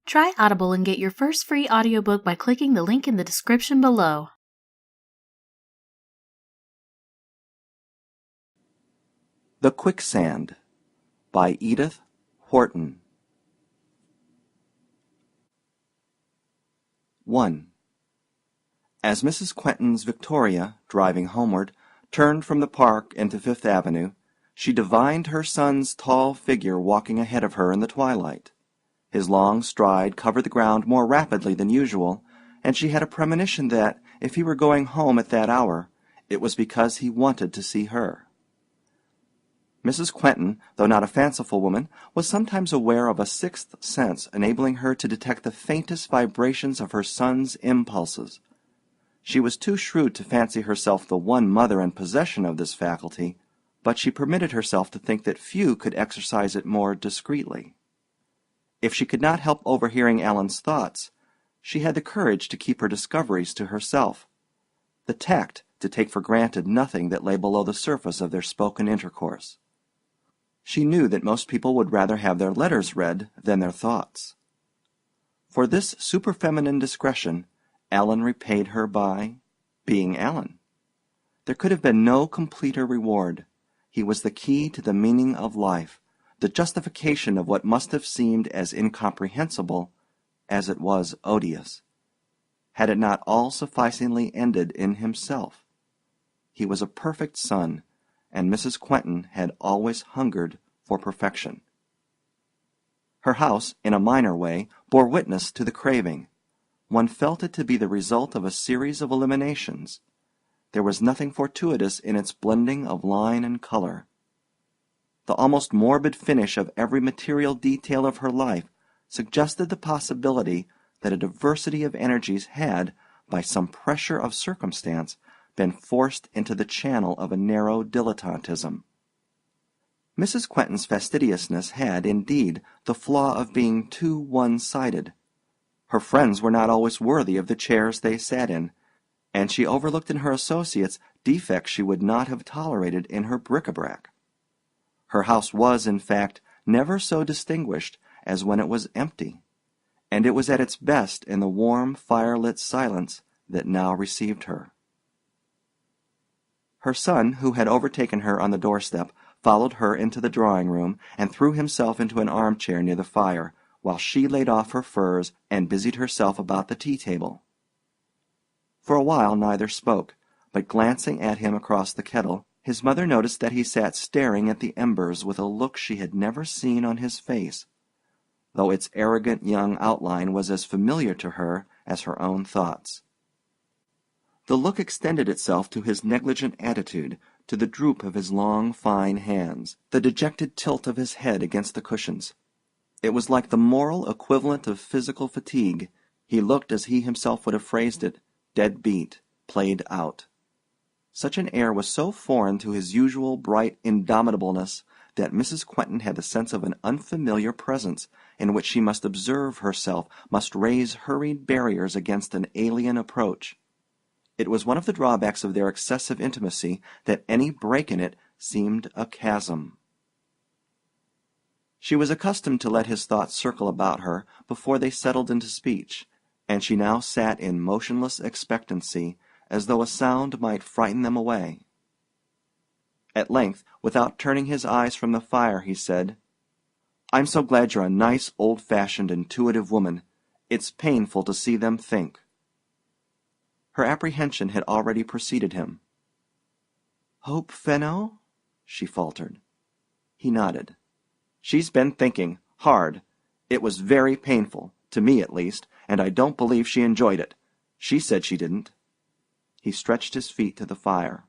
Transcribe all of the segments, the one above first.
Try Audible and get your first free audiobook by clicking the link in the description below. The Quicksand by Edith Wharton. 1. As Mrs. Quentin's Victoria, driving homeward, turned from the park into Fifth Avenue, she divined her son's tall figure walking ahead of her in the twilight. His long stride covered the ground more rapidly than usual, and she had a premonition that, if he were going home at that hour, it was because he wanted to see her. Mrs. Quentin, though not a fanciful woman, was sometimes aware of a sixth sense enabling her to detect the faintest vibrations of her son's impulses. She was too shrewd to fancy herself the one mother in possession of this faculty, but she permitted herself to think that few could exercise it more discreetly. If she could not help overhearing Alan's thoughts, she had the courage to keep her discoveries to herself, the tact to take for granted nothing that lay below the surface of their spoken intercourse. She knew that most people would rather have their letters read than their thoughts. For this superfeminine discretion, Alan repaid her by being Alan. There could have been no completer reward. He was the key to the meaning of life, the justification of what must have seemed as incomprehensible as it was odious. Had it not all sufficingly ended in himself? He was a perfect son, and Mrs. Quentin had always hungered for perfection. Her house, in a minor way, bore witness to the craving. One felt it to be the result of a series of eliminations. There was nothing fortuitous in its blending of line and color. The almost morbid finish of every material detail of her life suggested the possibility that a diversity of energies had, by some pressure of circumstance, been forced into the channel of a narrow dilettantism. Mrs. Quentin's fastidiousness had, indeed, the flaw of being too one-sided. Her friends were not always worthy of the chairs they sat in, and she overlooked in her associates defects she would not have tolerated in her bric-a-brac. Her house was, in fact, never so distinguished as when it was empty, and it was at its best in the warm, fire-lit silence that now received her. Her son, who had overtaken her on the doorstep, followed her into the drawing-room and threw himself into an armchair near the fire, while she laid off her furs and busied herself about the tea-table. For a while neither spoke, but glancing at him across the kettle, his mother noticed that he sat staring at the embers with a look she had never seen on his face, though its arrogant young outline was as familiar to her as her own thoughts. The look extended itself to his negligent attitude, to the droop of his long, fine hands, the dejected tilt of his head against the cushions. It was like the moral equivalent of physical fatigue. He looked, as he himself would have phrased it, dead beat, played out. Such an air was so foreign to his usual bright indomitableness that Mrs. Quentin had the sense of an unfamiliar presence in which she must observe herself, must raise hurried barriers against an alien approach. It was one of the drawbacks of their excessive intimacy that any break in it seemed a chasm. She was accustomed to let his thoughts circle about her before they settled into speech, and she now sat in motionless expectancy, as though a sound might frighten them away. At length, without turning his eyes from the fire, he said, "I'm so glad you're a nice, old-fashioned, intuitive woman. It's painful to see them think." Her apprehension had already preceded him. "Hope Fenno?" she faltered. He nodded. "She's been thinking, hard. It was very painful, to me at least, and I don't believe she enjoyed it. She said she didn't." He stretched his feet to the fire.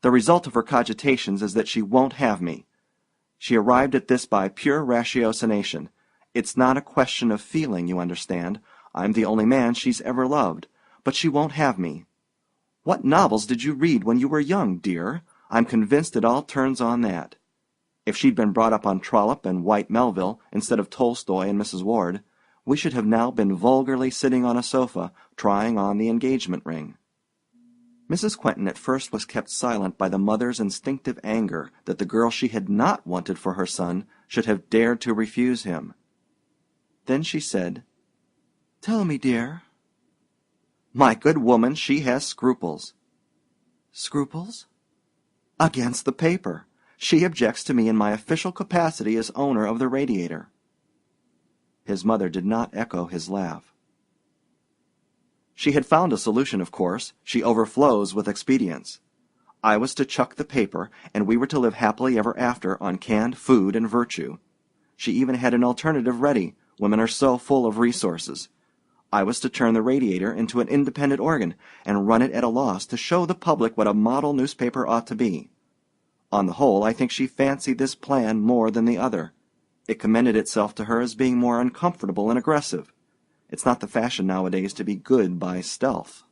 "The result of her cogitations is that she won't have me. She arrived at this by pure ratiocination. It's not a question of feeling, you understand. I'm the only man she's ever loved. But she won't have me. What novels did you read when you were young, dear? I'm convinced it all turns on that. If she'd been brought up on Trollope and White Melville, instead of Tolstoy and Mrs. Ward, we should have now been vulgarly sitting on a sofa, trying on the engagement ring." Mrs. Quentin at first was kept silent by the mother's instinctive anger that the girl she had not wanted for her son should have dared to refuse him. Then she said, "Tell me, dear." "My good woman, she has scruples." "Scruples?" "Against the paper. She objects to me in my official capacity as owner of the Radiator." His mother did not echo his laugh. "She had found a solution, of course. She overflows with expedients. I was to chuck the paper, and we were to live happily ever after on canned food and virtue. She even had an alternative ready. Women are so full of resources. I was to turn the Radiator into an independent organ, and run it at a loss to show the public what a model newspaper ought to be. On the whole, I think she fancied this plan more than the other. It commended itself to her as being more uncomfortable and aggressive. It's not the fashion nowadays to be good by stealth."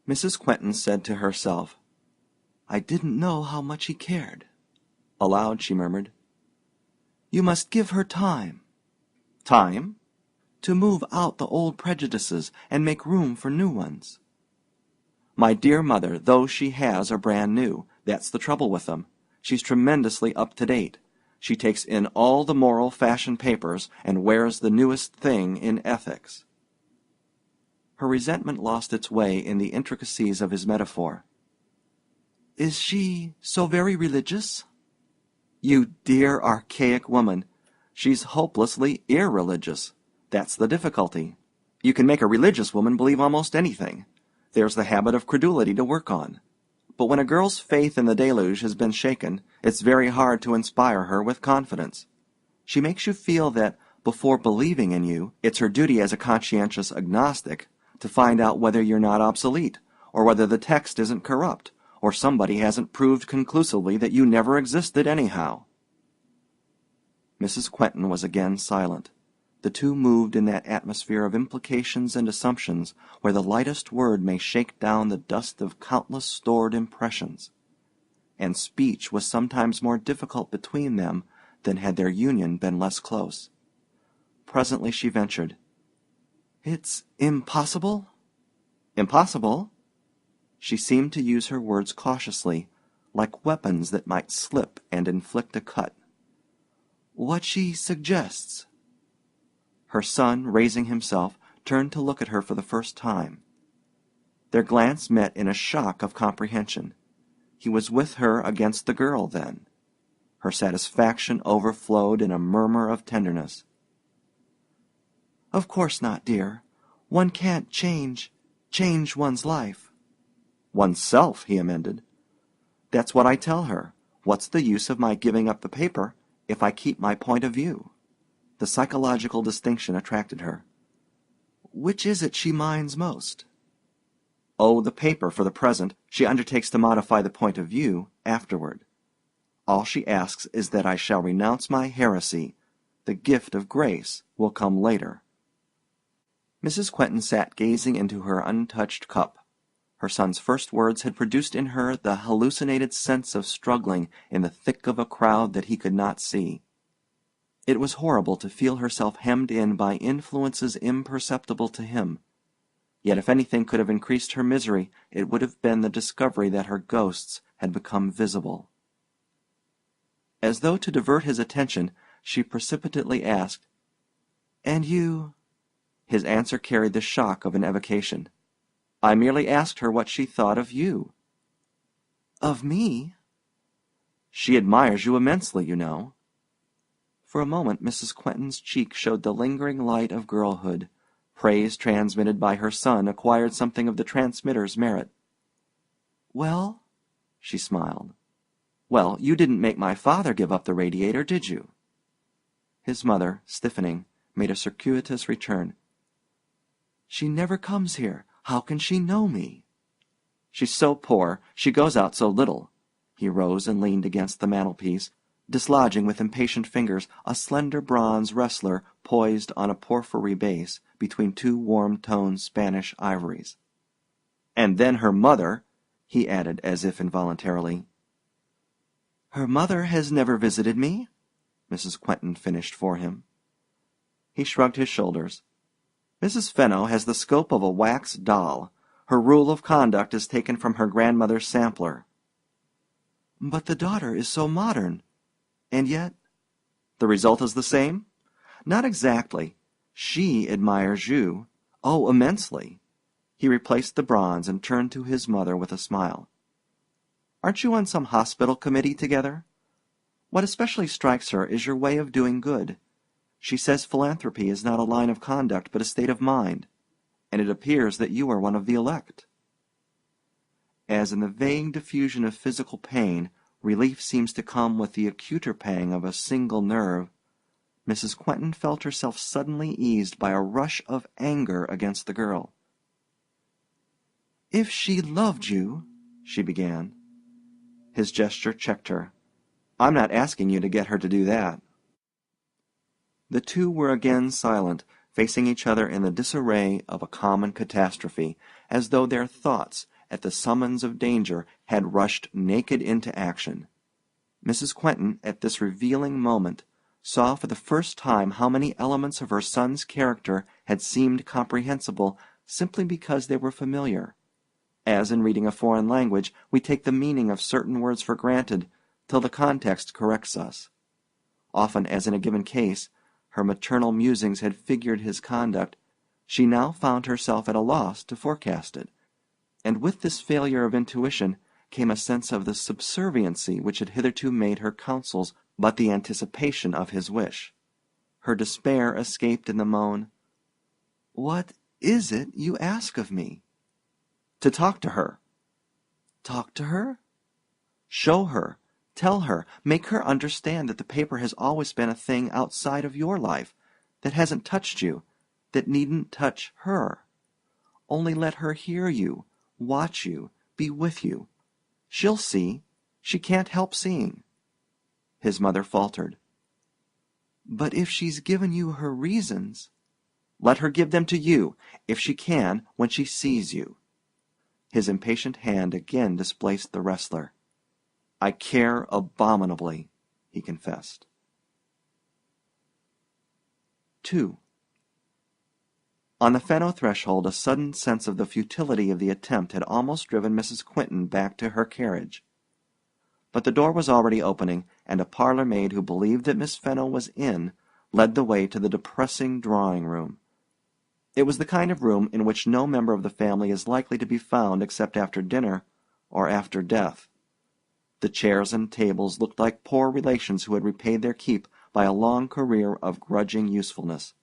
Mrs. Quentin said to herself, "I didn't know how much he cared." Aloud she murmured, "You must give her time." "Time?" "To move out the old prejudices and make room for new ones." "My dear mother, those she has are brand new. That's the trouble with them. She's tremendously up to date. She takes in all the moral fashion papers and wears the newest thing in ethics." Her resentment lost its way in the intricacies of his metaphor. "Is she so very religious?" "You dear, archaic woman. She's hopelessly irreligious. That's the difficulty. You can make a religious woman believe almost anything. There's the habit of credulity to work on. But when a girl's faith in the deluge has been shaken, it's very hard to inspire her with confidence. She makes you feel that, before believing in you, it's her duty as a conscientious agnostic to find out whether you're not obsolete, or whether the text isn't corrupt, or somebody hasn't proved conclusively that you never existed anyhow." Mrs. Quentin was again silent. The two moved in that atmosphere of implications and assumptions where the lightest word may shake down the dust of countless stored impressions. And speech was sometimes more difficult between them than had their union been less close. Presently she ventured, "It's impossible?" "Impossible?" She seemed to use her words cautiously, like weapons that might slip and inflict a cut. "What she suggests?" Her son, raising himself, turned to look at her for the first time. Their glance met in a shock of comprehension. He was with her against the girl, then. Her satisfaction overflowed in a murmur of tenderness. "Of course not, dear. One can't change one's life." "One's self," he amended. "That's what I tell her. What's the use of my giving up the paper if I keep my point of view?" The psychological distinction attracted her. "Which is it she minds most?" "Oh, the paper for the present. She undertakes to modify the point of view afterward. All she asks is that I shall renounce my heresy. The gift of grace will come later." Mrs. Quentin sat gazing into her untouched cup. Her son's first words had produced in her the hallucinated sense of struggling in the thick of a crowd that he could not see. It was horrible to feel herself hemmed in by influences imperceptible to him. Yet if anything could have increased her misery, it would have been the discovery that her ghosts had become visible. As though to divert his attention, she precipitately asked, "And you?" His answer carried the shock of an evocation. "I merely asked her what she thought of you." "Of me?" "She admires you immensely, you know." For a moment Mrs. Quentin's cheek showed the lingering light of girlhood. Praise transmitted by her son acquired something of the transmitter's merit. "Well?" She smiled. "Well, you didn't make my father give up the Radiator, did you?" His mother, stiffening, made a circuitous return. "She never comes here. How can she know me?" "She's so poor. She goes out so little." He rose and leaned against the mantelpiece, dislodging with impatient fingers a slender bronze wrestler poised on a porphyry base between two warm-toned Spanish ivories. "And then her mother," he added as if involuntarily. "Her mother has never visited me," Mrs. Quentin finished for him. He shrugged his shoulders. "Mrs. Fenno has the scope of a wax doll. Her rule of conduct is taken from her grandmother's sampler." "But the daughter is so modern. And yet—" "The result is the same?" "Not exactly. She admires you. Oh, immensely." He replaced the bronze and turned to his mother with a smile. "Aren't you on some hospital committee together? What especially strikes her is your way of doing good. She says philanthropy is not a line of conduct but a state of mind, and it appears that you are one of the elect." As in the vague diffusion of physical pain, relief seems to come with the acuter pang of a single nerve, Mrs. Quentin felt herself suddenly eased by a rush of anger against the girl. "If she loved you," she began. His gesture checked her. "I'm not asking you to get her to do that." The two were again silent, facing each other in the disarray of a common catastrophe, as though their thoughts, at the summons of danger, had rushed naked into action. Mrs. Quentin, at this revealing moment, saw for the first time how many elements of her son's character had seemed comprehensible simply because they were familiar. As in reading a foreign language, we take the meaning of certain words for granted till the context corrects us. Often, as in a given case, her maternal musings had figured his conduct, she now found herself at a loss to forecast it. And with this failure of intuition came a sense of the subserviency which had hitherto made her counsels but the anticipation of his wish. Her despair escaped in the moan, "What is it you ask of me?" "To talk to her." "Talk to her?" "Show her, tell her, make her understand that the paper has always been a thing outside of your life, that hasn't touched you, that needn't touch her. Only let her hear you, watch you, be with you. She'll see. She can't help seeing." His mother faltered. "But if she's given you her reasons—" "Let her give them to you, if she can, when she sees you." His impatient hand again displaced the wrestler. "I care abominably," he confessed. 2. On the Fenno threshold a sudden sense of the futility of the attempt had almost driven Mrs. Quentin back to her carriage. But the door was already opening, and a parlor maid who believed that Miss Fenno was in led the way to the depressing drawing-room. It was the kind of room in which no member of the family is likely to be found except after dinner or after death. The chairs and tables looked like poor relations who had repaid their keep by a long career of grudging usefulness.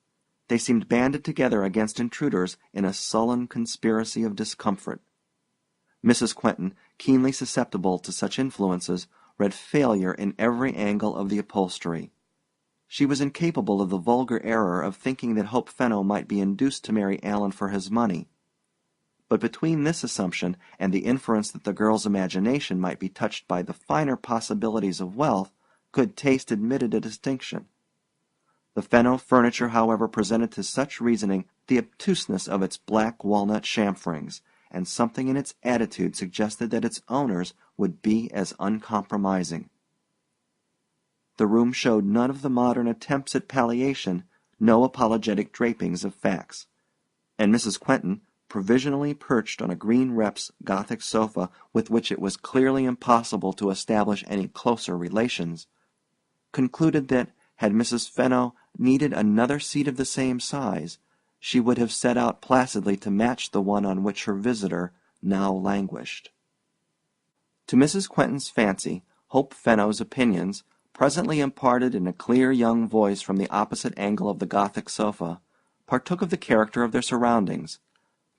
They seemed banded together against intruders in a sullen conspiracy of discomfort. Mrs. Quentin, keenly susceptible to such influences, read failure in every angle of the upholstery. She was incapable of the vulgar error of thinking that Hope Fenno might be induced to marry Alan for his money. But between this assumption and the inference that the girl's imagination might be touched by the finer possibilities of wealth, good taste admitted a distinction. The Fenno furniture, however, presented to such reasoning the obtuseness of its black walnut chamferings, and something in its attitude suggested that its owners would be as uncompromising. The room showed none of the modern attempts at palliation, no apologetic drapings of facts. And Mrs. Quentin, provisionally perched on a green reps Gothic sofa with which it was clearly impossible to establish any closer relations, concluded that, had Mrs. Fenno needed another seat of the same size, she would have set out placidly to match the one on which her visitor now languished. To Mrs. Quentin's fancy, Hope Fenno's opinions, presently imparted in a clear young voice from the opposite angle of the Gothic sofa, partook of the character of their surroundings.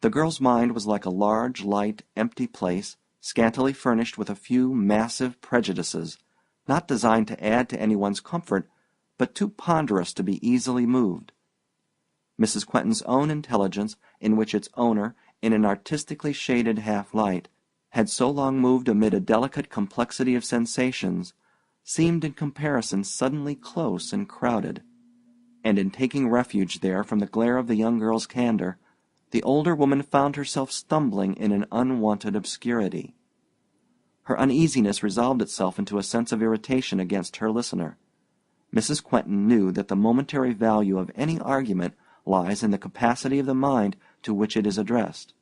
The girl's mind was like a large, light, empty place, scantily furnished with a few massive prejudices, not designed to add to anyone's comfort, but too ponderous to be easily moved. Mrs. Quentin's own intelligence, in which its owner, in an artistically shaded half-light, had so long moved amid a delicate complexity of sensations, seemed in comparison suddenly close and crowded, and in taking refuge there from the glare of the young girl's candor, the older woman found herself stumbling in an unwonted obscurity. Her uneasiness resolved itself into a sense of irritation against her listener. Mrs. Quentin knew that the momentary value of any argument lies in the capacity of the mind to which it is addressed,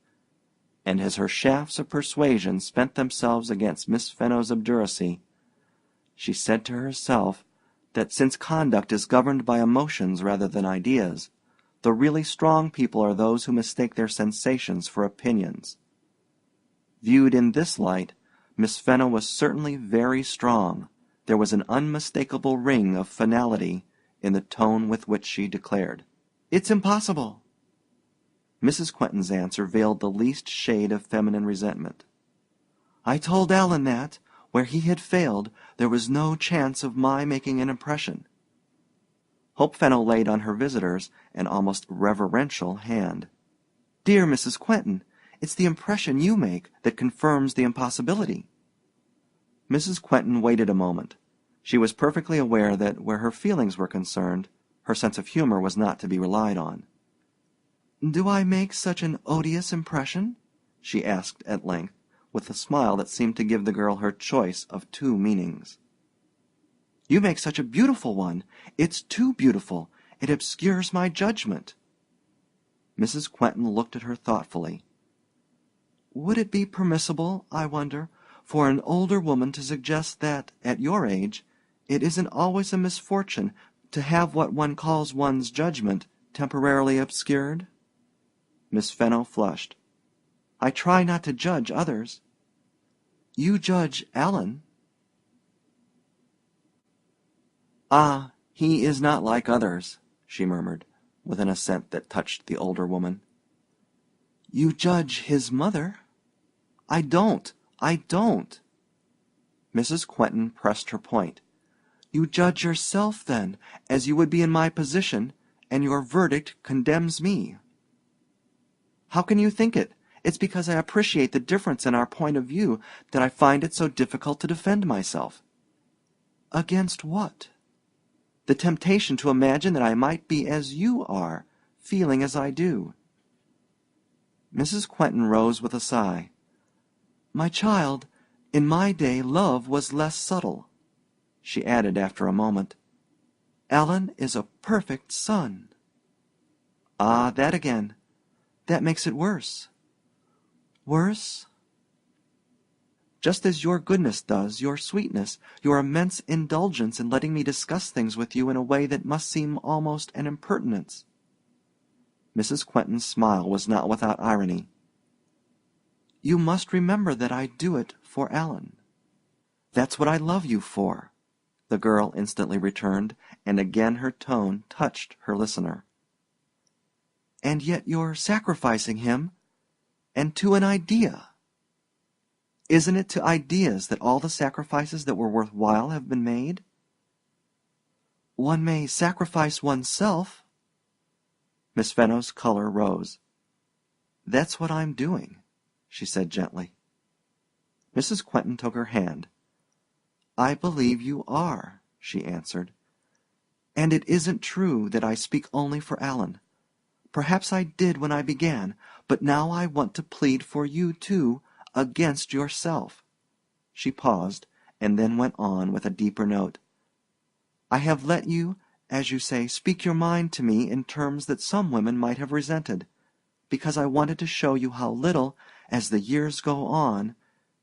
and as her shafts of persuasion spent themselves against Miss Fenno's obduracy, she said to herself that since conduct is governed by emotions rather than ideas, The really strong people are those who mistake their sensations for opinions. Viewed in this light, Miss Fenno was certainly very strong. There was an unmistakable ring of finality in the tone with which she declared, "It's impossible." Mrs. Quentin's answer veiled the least shade of feminine resentment. "I told Alan that, where he had failed, there was no chance of my making an impression." Hope Fenno laid on her visitor's an almost reverential hand. "Dear Mrs. Quentin, it's the impression you make that confirms the impossibility." Mrs. Quentin waited a moment. She was perfectly aware that where her feelings were concerned, her sense of humor was not to be relied on. "Do I make such an odious impression?" she asked at length, with a smile that seemed to give the girl her choice of two meanings. "You make such a beautiful one. It's too beautiful. It obscures my judgment." Mrs. Quentin looked at her thoughtfully. "Would it be permissible, I wonder, for an older woman to suggest that, at your age, it isn't always a misfortune to have what one calls one's judgment temporarily obscured?" Miss Fenno flushed. "I try not to judge others." "You judge Alan." "Ah, he is not like others," she murmured, with an assent that touched the older woman. "You judge his mother." "I don't. Mrs. Quentin pressed her point. "You judge yourself, then, as you would be in my position, and your verdict condemns me." "How can you think it? It's because I appreciate the difference in our point of view that I find it so difficult to defend myself." "Against what?" "The temptation to imagine that I might be as you are, feeling as I do." Mrs. Quentin rose with a sigh. "My child, in my day love was less subtle." She added after a moment, "Alan is a perfect son." "Ah, that again. That makes it worse." "Worse?" "Just as your goodness does, your sweetness, your immense indulgence in letting me discuss things with you in a way that must seem almost an impertinence." Mrs. Quentin's smile was not without irony. "You must remember that I do it for Alan." "That's what I love you for," the girl instantly returned, and again her tone touched her listener. "And yet you're sacrificing him, and to an idea." "Isn't it to ideas that all the sacrifices that were worth while have been made?" "One may sacrifice oneself." Miss Fenno's color rose. "That's what I'm doing," she said gently. Mrs. Quentin took her hand. "I believe you are," she answered. "And it isn't true that I speak only for Alan. Perhaps I did when I began, but now I want to plead for you, too, against yourself." She paused, and then went on with a deeper note. "I have let you, as you say, speak your mind to me in terms that some women might have resented, because I wanted to show you how little, as the years go on,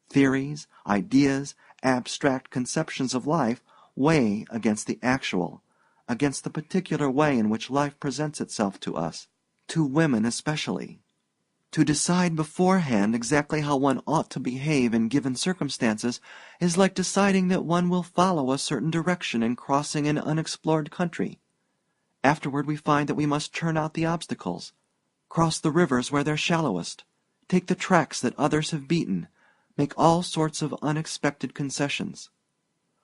theories, ideas, abstract conceptions of life weigh against the actual, against the particular way in which life presents itself to us, to women especially. To decide beforehand exactly how one ought to behave in given circumstances is like deciding that one will follow a certain direction in crossing an unexplored country. Afterward we find that we must turn out the obstacles, cross the rivers where they're shallowest, take the tracks that others have beaten, make all sorts of unexpected concessions.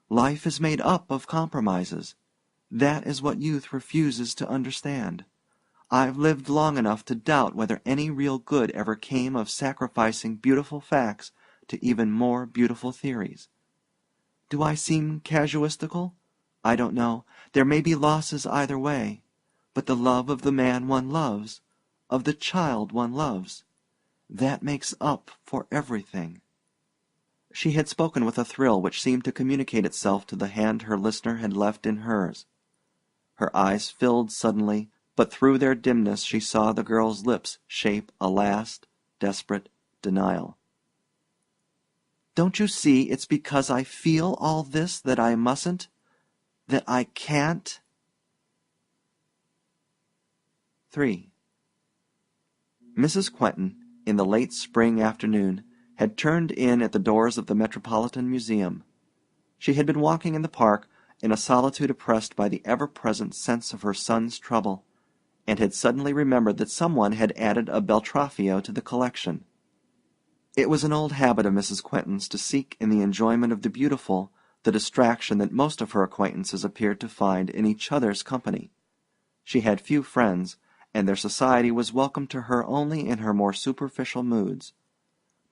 Life is made up of compromises. That is what youth refuses to understand. I've lived long enough to doubt whether any real good ever came of sacrificing beautiful facts to even more beautiful theories. Do I seem casuistical? I don't know. There may be losses either way. But the love of the man one loves, of the child one loves, that makes up for everything." She had spoken with a thrill which seemed to communicate itself to the hand her listener had left in hers. Her eyes filled suddenly, but through their dimness she saw the girl's lips shape a last, desperate denial. "Don't you see it's because I feel all this that I mustn't, that I can't?" 3. Mrs. Quentin, in the late spring afternoon, had turned in at the doors of the Metropolitan Museum. She had been walking in the park, in a solitude oppressed by the ever-present sense of her son's trouble, and had suddenly remembered that someone had added a Beltraffio to the collection. It was an old habit of Mrs. Quentin's to seek in the enjoyment of the beautiful the distraction that most of her acquaintances appeared to find in each other's company. She had few friends, and their society was welcome to her only in her more superficial moods.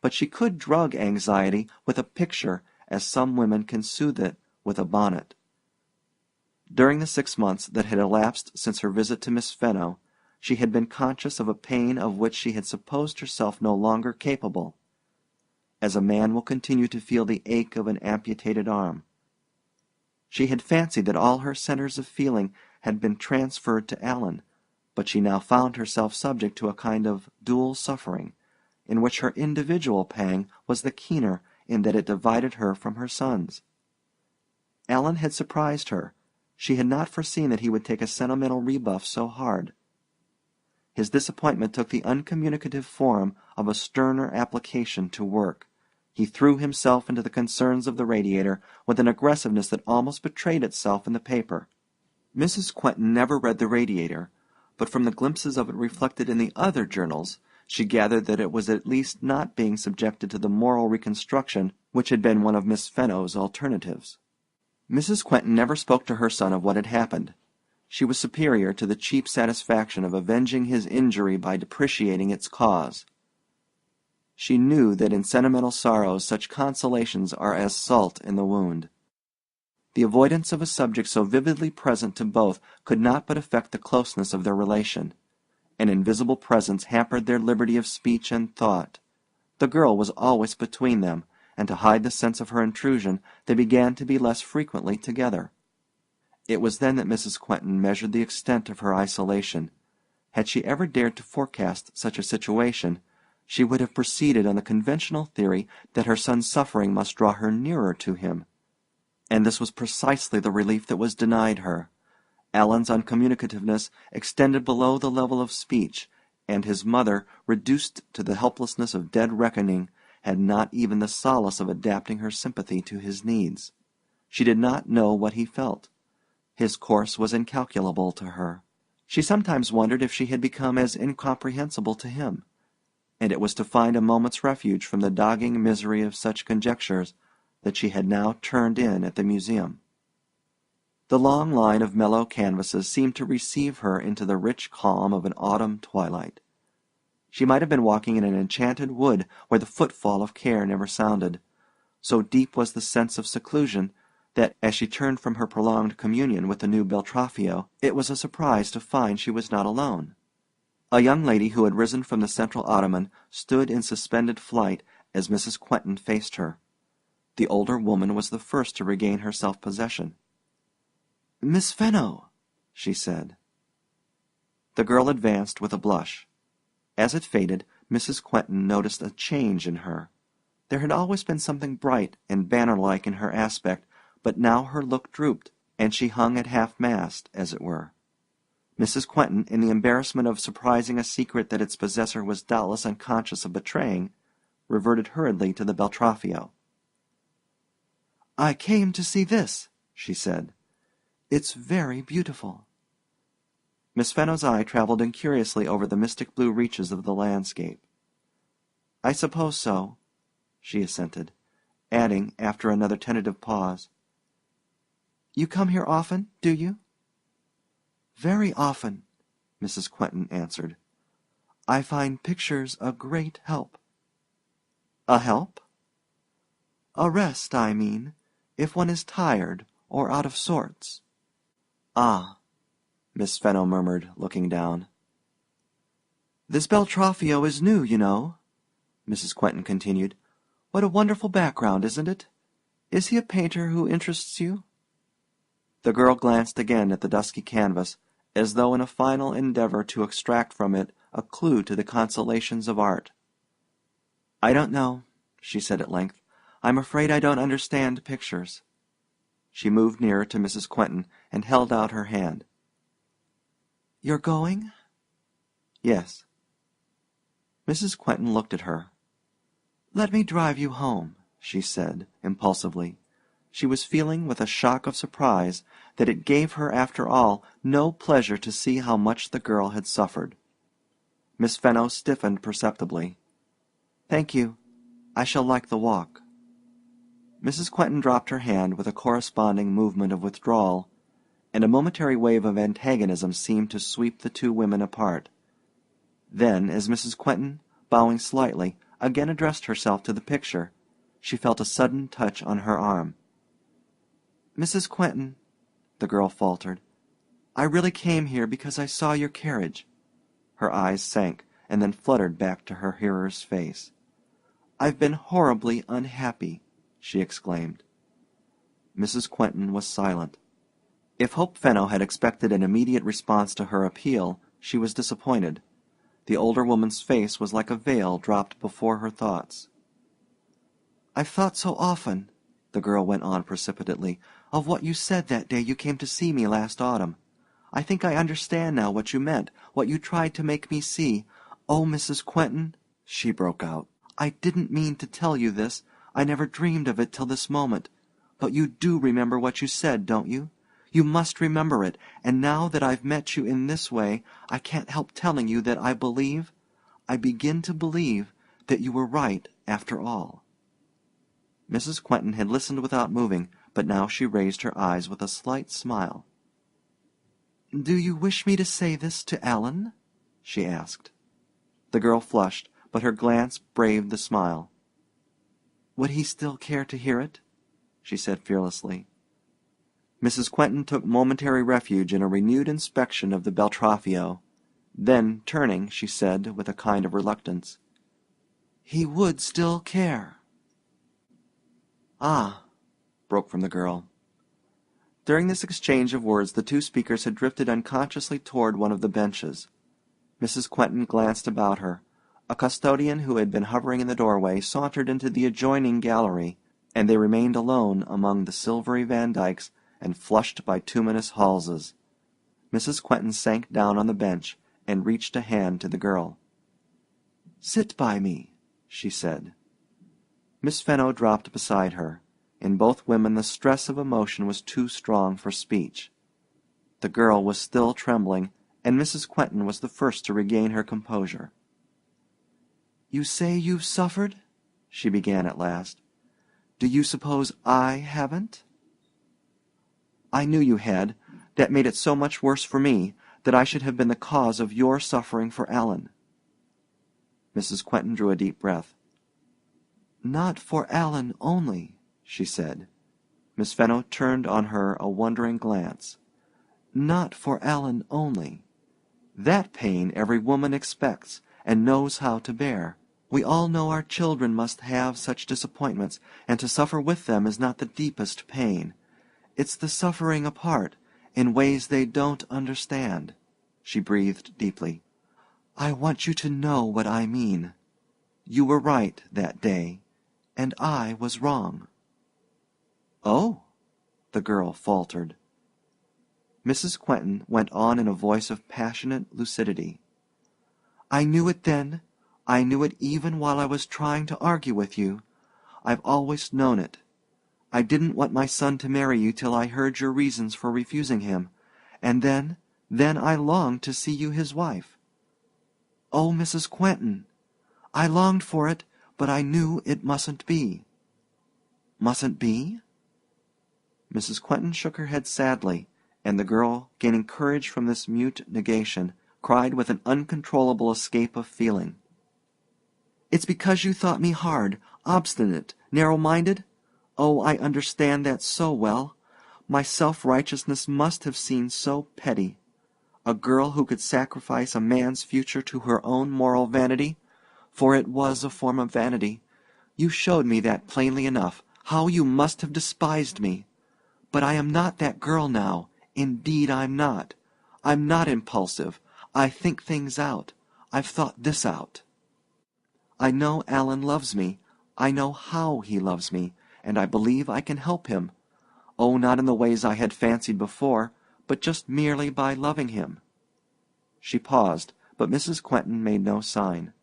But she could drug anxiety with a picture as some women can soothe it with a bonnet. During the 6 months that had elapsed since her visit to Miss Fenno, she had been conscious of a pain of which she had supposed herself no longer capable, as a man will continue to feel the ache of an amputated arm. She had fancied that all her centers of feeling had been transferred to Alan, but she now found herself subject to a kind of dual suffering, in which her individual pang was the keener in that it divided her from her son's. Alan had surprised her. She had not foreseen that he would take a sentimental rebuff so hard. His disappointment took the uncommunicative form of a sterner application to work. He threw himself into the concerns of the Radiator with an aggressiveness that almost betrayed itself in the paper. Mrs. Quentin never read the Radiator, but from the glimpses of it reflected in the other journals, she gathered that it was at least not being subjected to the moral reconstruction which had been one of Miss Fenno's alternatives. Mrs. Quentin never spoke to her son of what had happened. She was superior to the cheap satisfaction of avenging his injury by depreciating its cause. She knew that in sentimental sorrows such consolations are as salt in the wound. The avoidance of a subject so vividly present to both could not but affect the closeness of their relation. An invisible presence hampered their liberty of speech and thought. The girl was always between them, and to hide the sense of her intrusion they began to be less frequently together. It was then that Mrs. Quentin measured the extent of her isolation. Had she ever dared to forecast such a situation, she would have proceeded on the conventional theory that her son's suffering must draw her nearer to him. And this was precisely the relief that was denied her. Alan's uncommunicativeness extended below the level of speech, and his mother, reduced to the helplessness of dead reckoning, had not even the solace of adapting her sympathy to his needs. She did not know what he felt. His course was incalculable to her. She sometimes wondered if she had become as incomprehensible to him, and it was to find a moment's refuge from the dogging misery of such conjectures that she had now turned in at the museum. The long line of mellow canvases seemed to receive her into the rich calm of an autumn twilight. She might have been walking in an enchanted wood where the footfall of care never sounded. So deep was the sense of seclusion that, as she turned from her prolonged communion with the new Beltraffio, it was a surprise to find she was not alone. A young lady who had risen from the central ottoman stood in suspended flight as Mrs. Quentin faced her. The older woman was the first to regain her self-possession. "Miss Fenno," she said. The girl advanced with a blush. As it faded, Mrs. Quentin noticed a change in her. There had always been something bright and banner-like in her aspect, but now her look drooped, and she hung at half-mast, as it were. Mrs. Quentin, in the embarrassment of surprising a secret that its possessor was doubtless unconscious of betraying, reverted hurriedly to the Beltraffio. "I came to see this," she said. "It's very beautiful." Miss Fenno's eye traveled incuriously over the mystic blue reaches of the landscape. "I suppose so," she assented, adding, after another tentative pause, "You come here often, do you?" "Very often," Mrs. Quentin answered. "I find pictures a great help." "A help?" "A rest, I mean, if one is tired or out of sorts." "Ah," Miss Fenno murmured, looking down. "This Beltraffio is new, you know," Mrs. Quentin continued. "What a wonderful background, isn't it? Is he a painter who interests you?" The girl glanced again at the dusky canvas, as though in a final endeavor to extract from it a clue to the consolations of art. "I don't know," she said at length. "I'm afraid I don't understand pictures." She moved nearer to Mrs. Quentin and held out her hand. "You're going?" Yes. Mrs. Quentin looked at her. "Let me drive you home," she said, impulsively. She was feeling with a shock of surprise that it gave her, after all, no pleasure to see how much the girl had suffered. Miss Fenno stiffened perceptibly. "Thank you. I shall like the walk." Mrs. Quentin dropped her hand with a corresponding movement of withdrawal, and a momentary wave of antagonism seemed to sweep the two women apart. Then, as Mrs. Quentin, bowing slightly, again addressed herself to the picture, she felt a sudden touch on her arm. "Mrs. Quentin," the girl faltered, "I really came here because I saw your carriage." Her eyes sank, and then fluttered back to her hearer's face. "I've been horribly unhappy," she exclaimed. Mrs. Quentin was silent. If Hope Fenno had expected an immediate response to her appeal, she was disappointed. The older woman's face was like a veil dropped before her thoughts. "I've thought so often," the girl went on precipitately, "of what you said that day you came to see me last autumn. I think I understand now what you meant, what you tried to make me see. Oh, Mrs. Quentin," she broke out, "I didn't mean to tell you this. I never dreamed of it till this moment. But you do remember what you said, don't you? You must remember it, and now that I've met you in this way, I can't help telling you that I begin to believe that you were right after all." Mrs. Quentin had listened without moving, but now she raised her eyes with a slight smile. "Do you wish me to say this to Alan?" she asked. The girl flushed, but her glance braved the smile. "Would he still care to hear it?" she said fearlessly. Mrs. Quentin took momentary refuge in a renewed inspection of the Beltraffio. Then, turning, she said, with a kind of reluctance, "He would still care." "Ah," broke from the girl. During this exchange of words the two speakers had drifted unconsciously toward one of the benches. Mrs. Quentin glanced about her. A custodian who had been hovering in the doorway sauntered into the adjoining gallery, and they remained alone among the silvery Vandykes and flushed bituminous Halses. Mrs. Quentin sank down on the bench and reached a hand to the girl. "Sit by me," she said. Miss Fenno dropped beside her. In both women the stress of emotion was too strong for speech. The girl was still trembling, and Mrs. Quentin was the first to regain her composure. "You say you've suffered?" she began at last. "Do you suppose I haven't?" "I knew you had. That made it so much worse for me, that I should have been the cause of your suffering for Alan." Mrs. Quentin drew a deep breath. "Not for Alan only," she said. Miss Fenno turned on her a wondering glance. "Not for Alan only. That pain every woman expects, and knows how to bear. We all know our children must have such disappointments, and to suffer with them is not the deepest pain. It's the suffering apart, in ways they don't understand." She breathed deeply. "I want you to know what I mean. You were right that day, and I was wrong." "Oh," the girl faltered. Mrs. Quentin went on in a voice of passionate lucidity. "I knew it then. I knew it even while I was trying to argue with you. I've always known it. I didn't want my son to marry you till I heard your reasons for refusing him, and then I longed to see you his wife. Oh, Mrs. Quentin, I longed for it, but I knew it mustn't be." "Mustn't be?" Mrs. Quentin shook her head sadly, and the girl, gaining courage from this mute negation, cried with an uncontrollable escape of feeling. "It's because you thought me hard, obstinate, narrow-minded? Oh, I understand that so well. My self-righteousness must have seemed so petty. A girl who could sacrifice a man's future to her own moral vanity, for it was a form of vanity. You showed me that plainly enough. How you must have despised me! But I am not that girl now. Indeed I'm not. I'm not impulsive. I think things out. I've thought this out. I know Alan loves me. I know how he loves me, and I believe I can help him. Oh, not in the ways I had fancied before, but just merely by loving him." She paused, but Mrs. Quentin made no sign.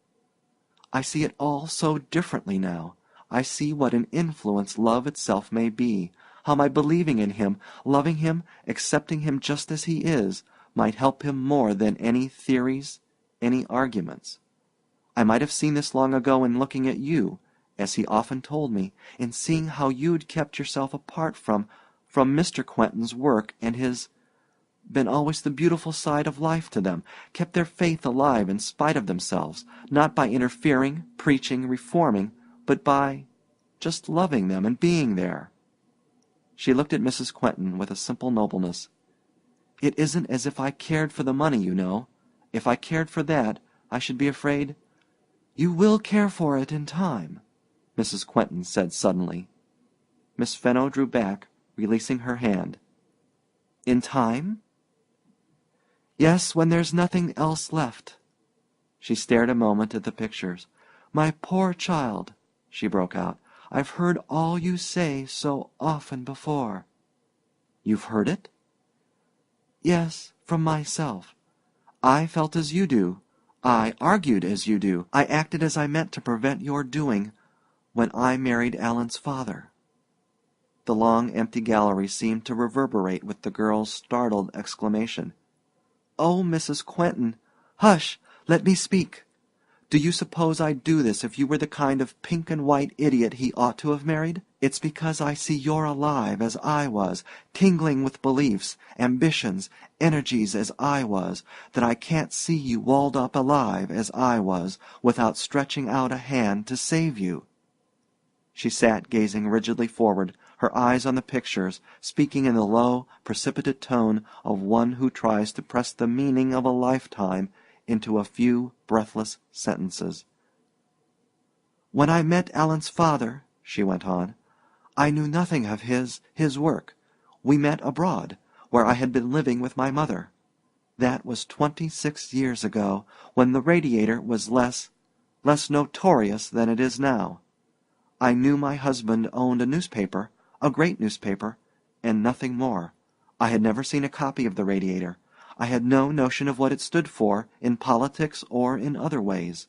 "I see it all so differently now. I see what an influence love itself may be, how my believing in him, loving him, accepting him just as he is, might help him more than any theories, any arguments. I might have seen this long ago in looking at you, as he often told me, in seeing how you'd kept yourself apart from Mr. Quentin's work and his, been always the beautiful side of life to them, kept their faith alive in spite of themselves, not by interfering, preaching, reforming, but by just loving them and being there." She looked at Mrs. Quentin with a simple nobleness. "It isn't as if I cared for the money, you know. If I cared for that, I should be afraid—" "You will care for it in time," Mrs. Quentin said suddenly. Miss Fenno drew back, releasing her hand. "In time?" "Yes, when there's nothing else left." She stared a moment at the pictures. "My poor child," she broke out, "I've heard all you say so often before." "You've heard it?" "Yes, from myself. I felt as you do. I argued as you do. I acted as I meant to prevent your doing when I married Alan's father." The long, empty gallery seemed to reverberate with the girl's startled exclamation. "Oh, Mrs. Quentin! Hush! Let me speak! Do you suppose I'd do this if you were the kind of pink and white idiot he ought to have married? It's because I see you're alive as I was, tingling with beliefs, ambitions, energies as I was, that I can't see you walled up alive as I was, without stretching out a hand to save you." She sat gazing rigidly forward, her eyes on the pictures, speaking in the low, precipitate tone of one who tries to press the meaning of a lifetime into a few breathless sentences. "When I met Alan's father," she went on, "I knew nothing of his work. We met abroad, where I had been living with my mother. That was 26 years ago, when the Radiator was less notorious than it is now. I knew my husband owned a newspaper, a great newspaper, and nothing more. I had never seen a copy of the Radiator. I had no notion of what it stood for in politics or in other ways.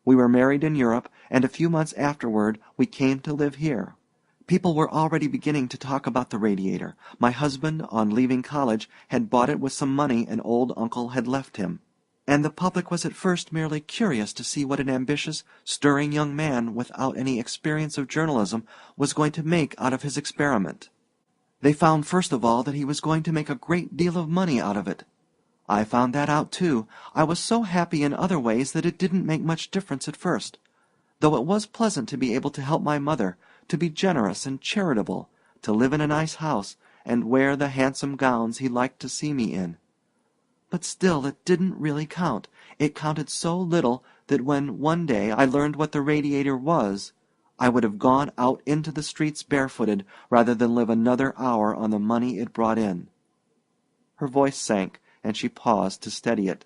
We were married in Europe, and a few months afterward we came to live here. People were already beginning to talk about the Radiator. My husband, on leaving college, had bought it with some money an old uncle had left him. And the public was at first merely curious to see what an ambitious, stirring young man without any experience of journalism was going to make out of his experiment. They found first of all that he was going to make a great deal of money out of it. I found that out too. I was so happy in other ways that it didn't make much difference at first, though it was pleasant to be able to help my mother, to be generous and charitable, to live in a nice house, and wear the handsome gowns he liked to see me in. But still it didn't really count. It counted so little that when one day I learned what the Radiator was, I would have gone out into the streets barefooted rather than live another hour on the money it brought in." Her voice sank, and she paused to steady it.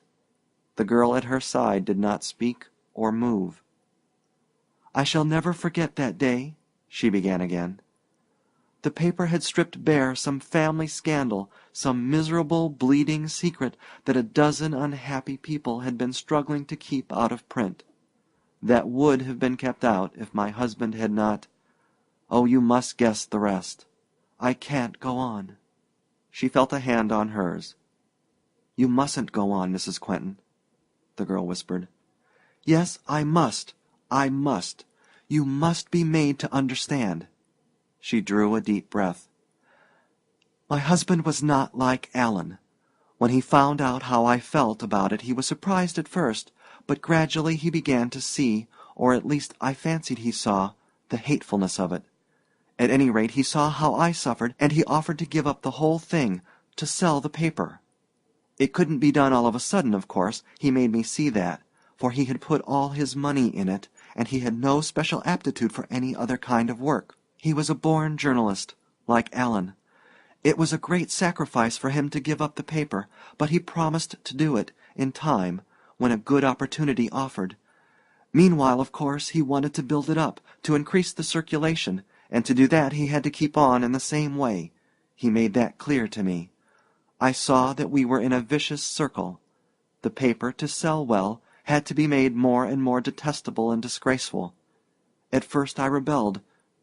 The girl at her side did not speak or move. "I shall never forget that day," she began again. "The paper had stripped bare some family scandal, some miserable, bleeding secret that a dozen unhappy people had been struggling to keep out of print. That would have been kept out if my husband had not—oh, you must guess the rest. I can't go on." She felt a hand on hers. "You mustn't go on, Mrs. Quentin," the girl whispered. "Yes, I must. I must. You must be made to understand." She drew a deep breath. "My husband was not like Alan. When he found out how I felt about it he was surprised at first, but gradually he began to see, or at least I fancied he saw, the hatefulness of it. At any rate he saw how I suffered, and he offered to give up the whole thing, to sell the paper. It couldn't be done all of a sudden, of course. He made me see that, for he had put all his money in it, and he had no special aptitude for any other kind of work. He was a born journalist, like Alan. It was a great sacrifice for him to give up the paper, but he promised to do it, in time, when a good opportunity offered. Meanwhile, of course, he wanted to build it up, to increase the circulation, and to do that he had to keep on in the same way. He made that clear to me. I saw that we were in a vicious circle. The paper, to sell well, had to be made more and more detestable and disgraceful. At first I rebelled,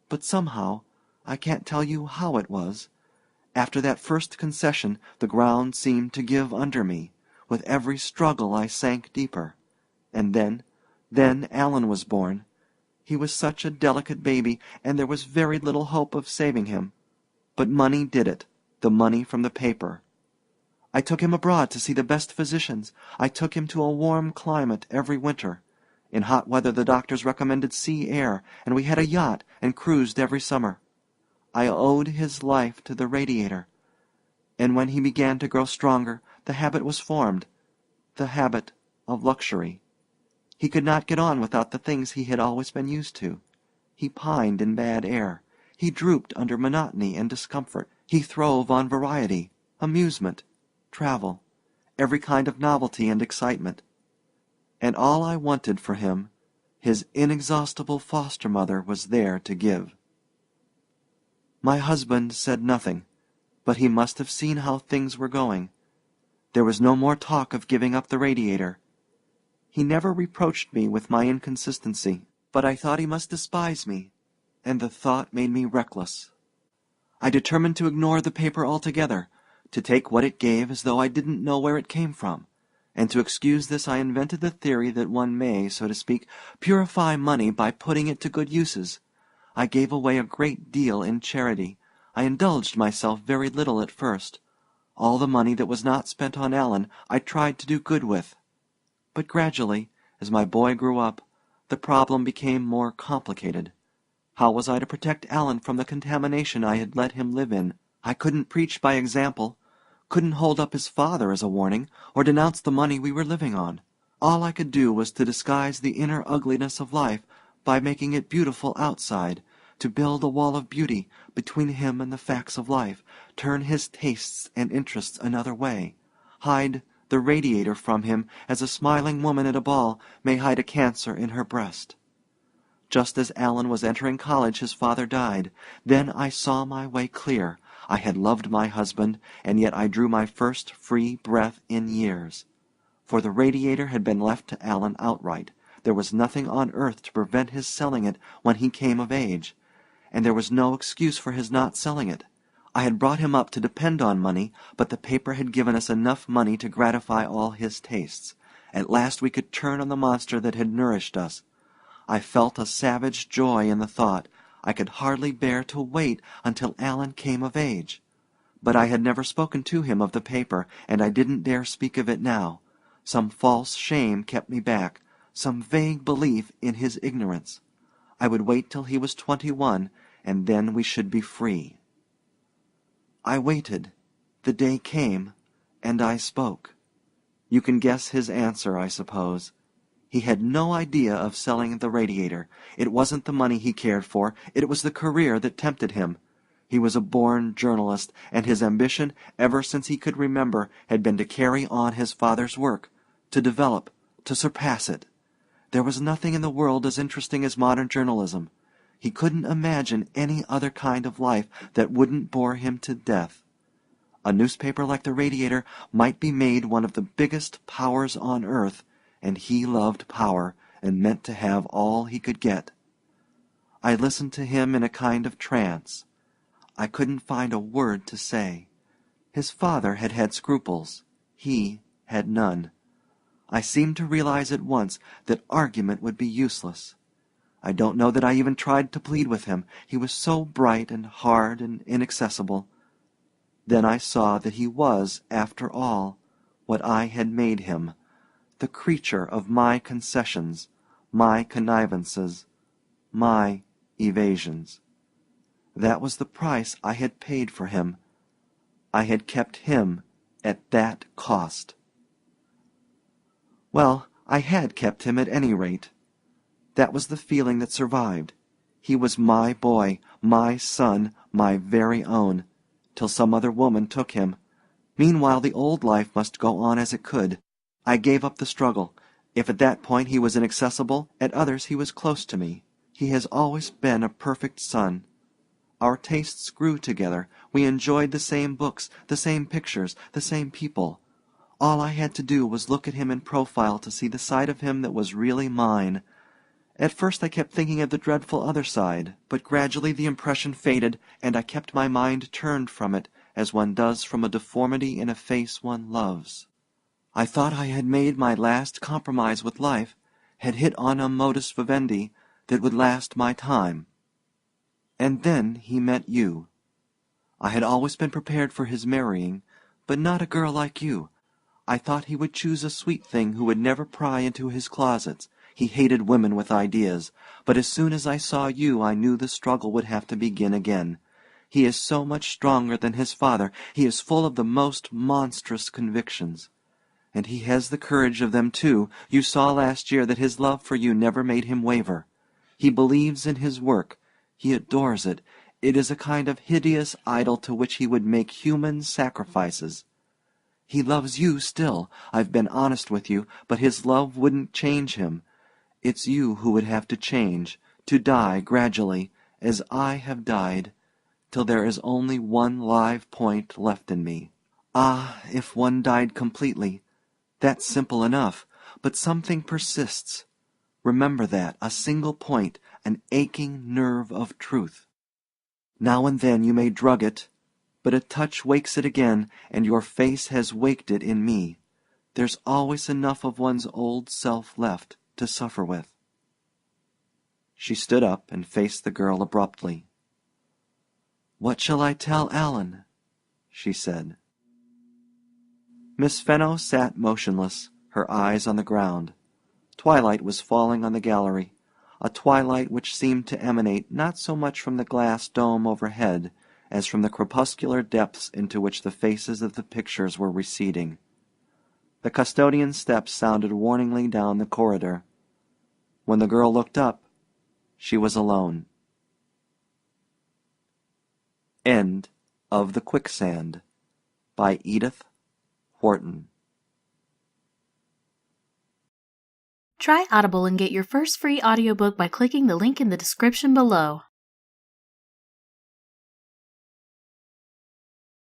but somehow, I can't tell you how it was, after that first concession the ground seemed to give under me. With every struggle I sank deeper. And then Alan was born. He was such a delicate baby, and there was very little hope of saving him. But money did it, the money from the paper. I took him abroad to see the best physicians. I took him to a warm climate every winter. In hot weather the doctors recommended sea air, and we had a yacht and cruised every summer. I owed his life to the Radiator. And when he began to grow stronger, the habit was formed, the habit of luxury. He could not get on without the things he had always been used to. He pined in bad air. He drooped under monotony and discomfort. He throve on variety, amusement, travel, every kind of novelty and excitement. And all I wanted for him, his inexhaustible foster mother was there to give. My husband said nothing, but he must have seen how things were going. There was no more talk of giving up the Radiator. He never reproached me with my inconsistency, but I thought he must despise me, and the thought made me reckless. I determined to ignore the paper altogether, to take what it gave as though I didn't know where it came from, and to excuse this I invented the theory that one may, so to speak, purify money by putting it to good uses. I gave away a great deal in charity. I indulged myself very little at first. All the money that was not spent on Alan I tried to do good with. But gradually, as my boy grew up, the problem became more complicated. How was I to protect Alan from the contamination I had let him live in? I couldn't preach by example, couldn't hold up his father as a warning, or denounce the money we were living on. All I could do was to disguise the inner ugliness of life by making it beautiful outside, to build a wall of beauty between him and the facts of life, turn his tastes and interests another way, hide the Radiator from him as a smiling woman at a ball may hide a cancer in her breast. Just as Alan was entering college his father died. Then I saw my way clear. I had loved my husband, and yet I drew my first free breath in years. For the Radiator had been left to Alan outright. There was nothing on earth to prevent his selling it when he came of age, and there was no excuse for his not selling it. I had brought him up to depend on money, but the paper had given us enough money to gratify all his tastes. At last we could turn on the monster that had nourished us. I felt a savage joy in the thought. I could hardly bear to wait until Alan came of age. But I had never spoken to him of the paper, and I didn't dare speak of it now. Some false shame kept me back, some vague belief in his ignorance. I would wait till he was 21, and then we should be free. I waited. The day came, and I spoke. You can guess his answer, I suppose. He had no idea of selling the Radiator. It wasn't the money he cared for, it was the career that tempted him. He was a born journalist, and his ambition, ever since he could remember, had been to carry on his father's work, to develop, to surpass it. There was nothing in the world as interesting as modern journalism. He couldn't imagine any other kind of life that wouldn't bore him to death. A newspaper like the Radiator might be made one of the biggest powers on earth, and he loved power and meant to have all he could get. I listened to him in a kind of trance. I couldn't find a word to say. His father had had scruples. He had none. I seemed to realize at once that argument would be useless. I don't know that I even tried to plead with him. He was so bright and hard and inaccessible. Then I saw that he was, after all, what I had made him, the creature of my concessions, my connivances, my evasions. That was the price I had paid for him. I had kept him at that cost. Well, I had kept him at any rate. That was the feeling that survived. He was my boy, my son, my very own, till some other woman took him. Meanwhile the old life must go on as it could. I gave up the struggle. If at that point he was inaccessible, at others he was close to me. He has always been a perfect son. Our tastes grew together. We enjoyed the same books, the same pictures, the same people. All I had to do was look at him in profile to see the side of him that was really mine. At first I kept thinking of the dreadful other side, but gradually the impression faded, and I kept my mind turned from it, as one does from a deformity in a face one loves. I thought I had made my last compromise with life, had hit on a modus vivendi that would last my time. And then he met you. I had always been prepared for his marrying, but not a girl like you. I thought he would choose a sweet thing who would never pry into his closets. He hated women with ideas. But as soon as I saw you, I knew the struggle would have to begin again. He is so much stronger than his father. He is full of the most monstrous convictions. And he has the courage of them, too. You saw last year that his love for you never made him waver. He believes in his work. He adores it. It is a kind of hideous idol to which he would make human sacrifices. He loves you still. I've been honest with you, but his love wouldn't change him. It's you who would have to change, to die gradually, as I have died, till there is only one live point left in me. Ah, if one died completely! That's simple enough, but something persists. Remember that, a single point, an aching nerve of truth. Now and then you may drug it, but a touch wakes it again, and your face has waked it in me. There's always enough of one's old self left to suffer with." She stood up and faced the girl abruptly. "What shall I tell Alan?" she said. Miss Fenno sat motionless, her eyes on the ground. Twilight was falling on the gallery, a twilight which seemed to emanate not so much from the glass dome overhead as from the crepuscular depths into which the faces of the pictures were receding. The custodian's steps sounded warningly down the corridor. When the girl looked up, she was alone. End of The Quicksand by Edith Wharton. Try Audible and get your first free audiobook by clicking the link in the description below.